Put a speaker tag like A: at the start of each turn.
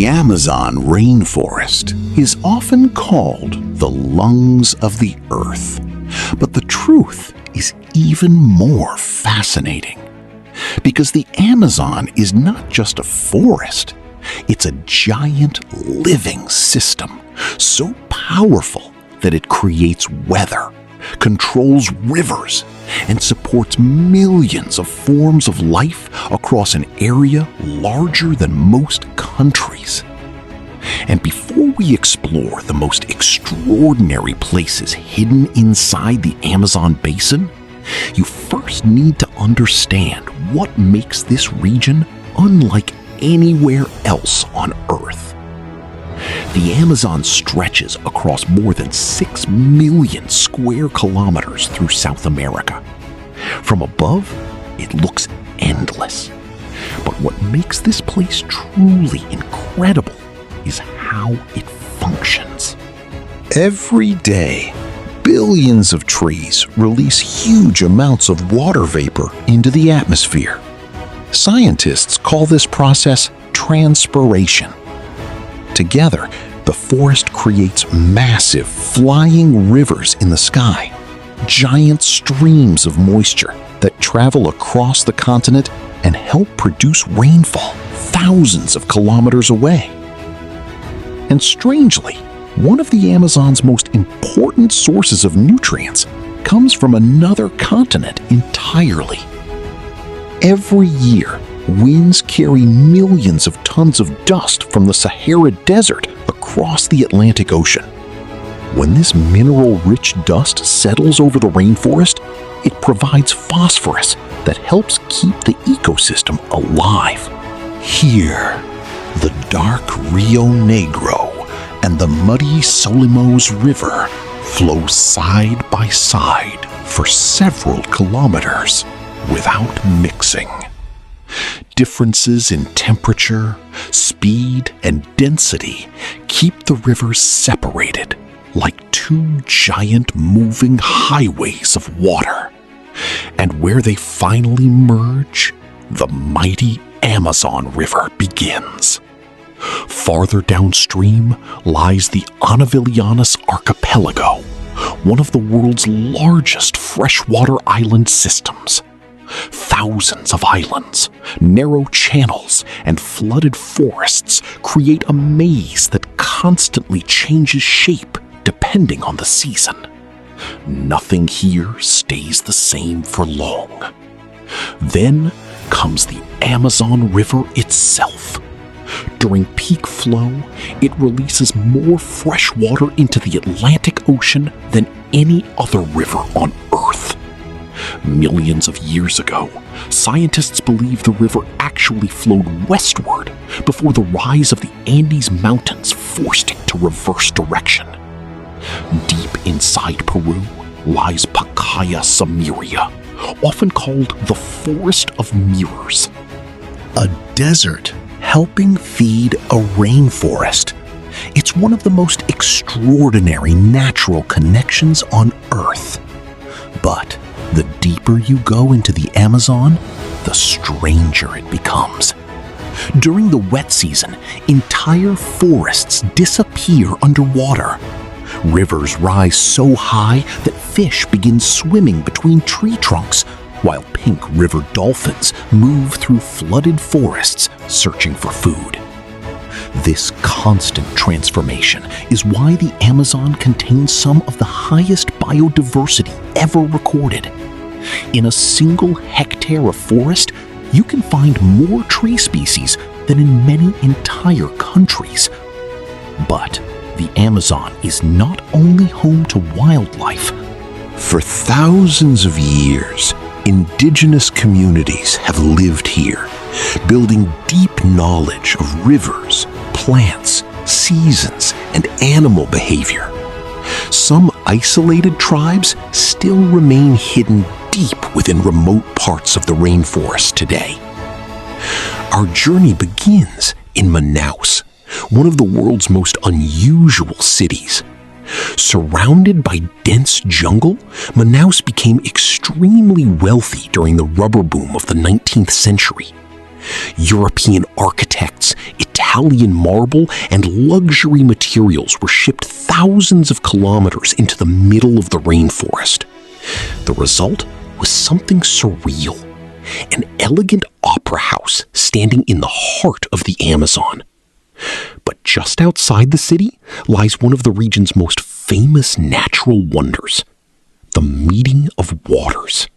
A: The Amazon rainforest is often called the lungs of the earth, but the truth is even more fascinating. Because the Amazon is not just a forest, it's a giant living system, so powerful that it creates weather, controls rivers, and supports millions of forms of life across an area larger than most countries. And before we explore the most extraordinary places hidden inside the Amazon basin, you first need to understand what makes this region unlike anywhere else on Earth. The Amazon stretches across more than 6 million square kilometers through South America. From above, it looks endless. But what makes this place truly incredible is how it functions. Every day, billions of trees release huge amounts of water vapor into the atmosphere. Scientists call this process transpiration. Together, the forest creates massive flying rivers in the sky, giant streams of moisture that travel across the continent and help produce rainfall thousands of kilometers away. And strangely, one of the Amazon's most important sources of nutrients comes from another continent entirely. Every year, winds carry millions of tons of dust from the Sahara Desert across the Atlantic Ocean. When this mineral-rich dust settles over the rainforest, it provides phosphorus that helps keep the ecosystem alive. Here, the dark Rio Negro and the muddy Solimões River flow side by side for several kilometers without mixing. Differences in temperature, speed, and density keep the rivers separated like two giant moving highways of water. And where they finally merge, the mighty Amazon River begins. Farther downstream lies the Anavilhanas Archipelago, one of the world's largest freshwater island systems. Thousands of islands, narrow channels, and flooded forests create a maze that constantly changes shape depending on the season. Nothing here stays the same for long. Then comes the Amazon River itself. During peak flow, it releases more fresh water into the Atlantic Ocean than any other river on Earth. Millions of years ago, scientists believe the river actually flowed westward before the rise of the Andes Mountains forced it to reverse direction. Deep inside Peru lies Pacaya Samiria, often called the Forest of Mirrors. A desert helping feed a rainforest. It's one of the most extraordinary natural connections on Earth. But the deeper you go into the Amazon, the stranger it becomes. During the wet season, entire forests disappear underwater. Rivers rise so high that fish begin swimming between tree trunks, while pink river dolphins move through flooded forests searching for food. This constant transformation is why the Amazon contains some of the highest biodiversity ever recorded. In a single hectare of forest, you can find more tree species than in many entire countries. But the Amazon is not only home to wildlife. For thousands of years, indigenous communities have lived here, building deep knowledge of rivers, plants, seasons, and animal behavior. Some isolated tribes still remain hidden deep within remote parts of the rainforest today. Our journey begins in Manaus, one of the world's most unusual cities. Surrounded by dense jungle, Manaus became extremely wealthy during the rubber boom of the 19th century. European architects, Italian Italian marble and luxury materials were shipped thousands of kilometers into the middle of the rainforest. The result was something surreal, an elegant opera house standing in the heart of the Amazon. But just outside the city lies one of the region's most famous natural wonders, the meeting of waters.